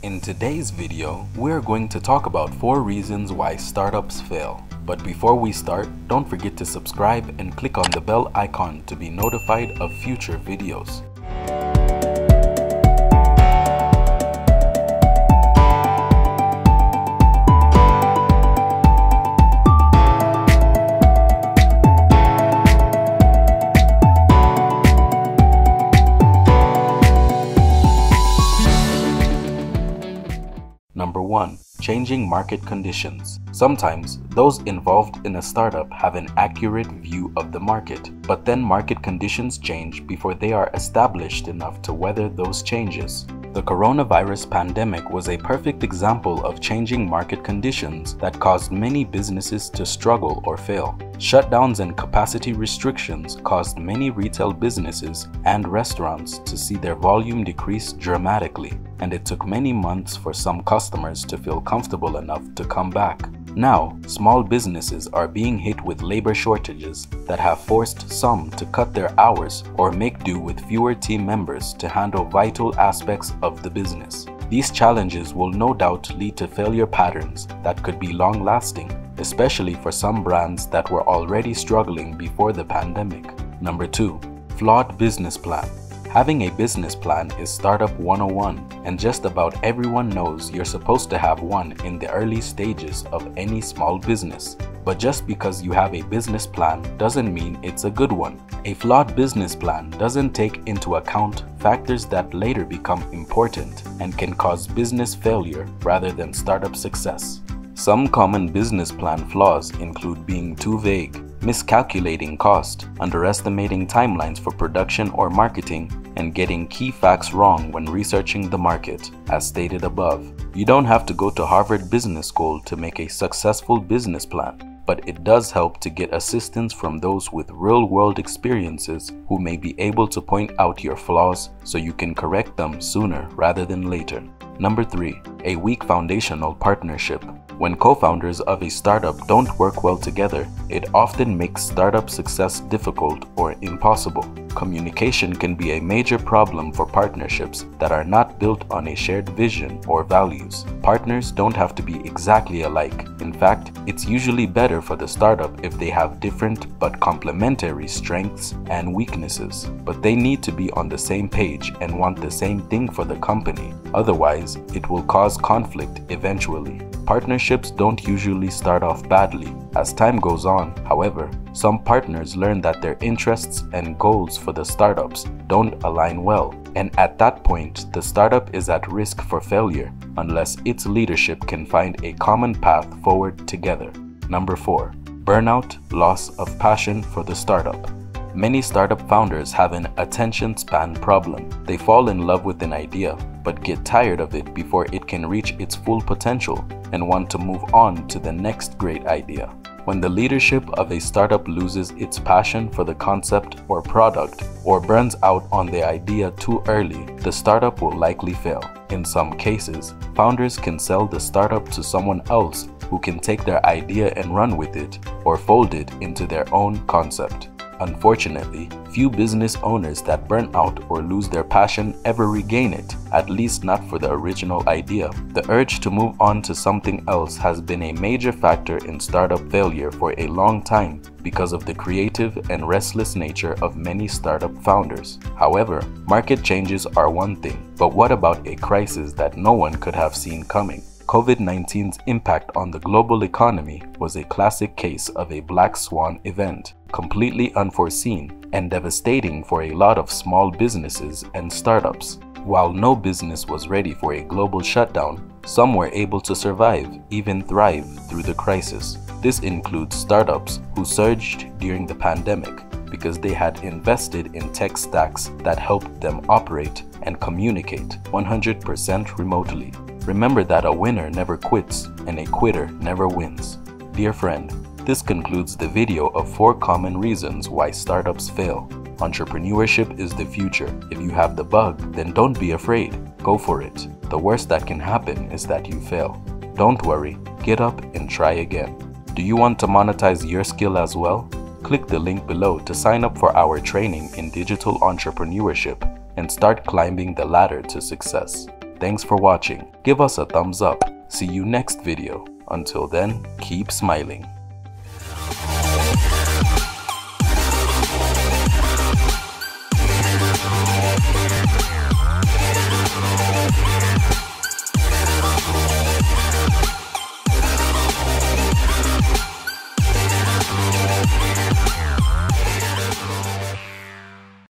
In today's video, we're going to talk about 4 reasons why startups fail. But before we start, don't forget to subscribe and click on the bell icon to be notified of future videos. Number 1. Changing market conditions. Sometimes, those involved in a startup have an accurate view of the market, but then market conditions change before they are established enough to weather those changes. The coronavirus pandemic was a perfect example of changing market conditions that caused many businesses to struggle or fail. Shutdowns and capacity restrictions caused many retail businesses and restaurants to see their volume decrease dramatically, and it took many months for some customers to feel comfortable enough to come back. Now, small businesses are being hit with labor shortages that have forced some to cut their hours or make do with fewer team members to handle vital aspects of the business. These challenges will no doubt lead to failure patterns that could be long-lasting, especially for some brands that were already struggling before the pandemic. Number 2. Flawed business plan. Having a business plan is Startup 101, and just about everyone knows you're supposed to have one in the early stages of any small business. But just because you have a business plan doesn't mean it's a good one. A flawed business plan doesn't take into account factors that later become important and can cause business failure rather than startup success. Some common business plan flaws include being too vague, miscalculating cost, underestimating timelines for production or marketing, and getting key facts wrong when researching the market, as stated above. You don't have to go to Harvard Business School to make a successful business plan, but it does help to get assistance from those with real-world experiences who may be able to point out your flaws so you can correct them sooner rather than later. Number 3. A weak foundational partnership. When co-founders of a startup don't work well together, it often makes startup success difficult or impossible. Communication can be a major problem for partnerships that are not built on a shared vision or values. Partners don't have to be exactly alike. In fact, it's usually better for the startup if they have different but complementary strengths and weaknesses. But they need to be on the same page and want the same thing for the company. Otherwise, it will cause conflict eventually. Partnerships don't usually start off badly. As time goes on, however, some partners learn that their interests and goals for the startups don't align well, and at that point, the startup is at risk for failure unless its leadership can find a common path forward together. Number 4. Burnout, loss of passion for the startup. Many startup founders have an attention span problem. They fall in love with an idea, but get tired of it before it can reach its full potential and want to move on to the next great idea. When the leadership of a startup loses its passion for the concept or product or burns out on the idea too early, the startup will likely fail. In some cases, founders can sell the startup to someone else who can take their idea and run with it or fold it into their own concept. Unfortunately, few business owners that burn out or lose their passion ever regain it, at least not for the original idea. The urge to move on to something else has been a major factor in startup failure for a long time because of the creative and restless nature of many startup founders. However, market changes are one thing, but what about a crisis that no one could have seen coming? COVID-19's impact on the global economy was a classic case of a black swan event, completely unforeseen and devastating for a lot of small businesses and startups. While no business was ready for a global shutdown, some were able to survive, even thrive through the crisis. This includes startups who surged during the pandemic because they had invested in tech stacks that helped them operate and communicate 100% remotely. Remember that a winner never quits and a quitter never wins. Dear friend, this concludes the video of 4 common reasons why startups fail. Entrepreneurship is the future. If you have the bug, then don't be afraid. Go for it. The worst that can happen is that you fail. Don't worry, get up and try again. Do you want to monetize your skill as well? Click the link below to sign up for our training in digital entrepreneurship and start climbing the ladder to success. Thanks for watching. Give us a thumbs up. See you next video. Until then, keep smiling.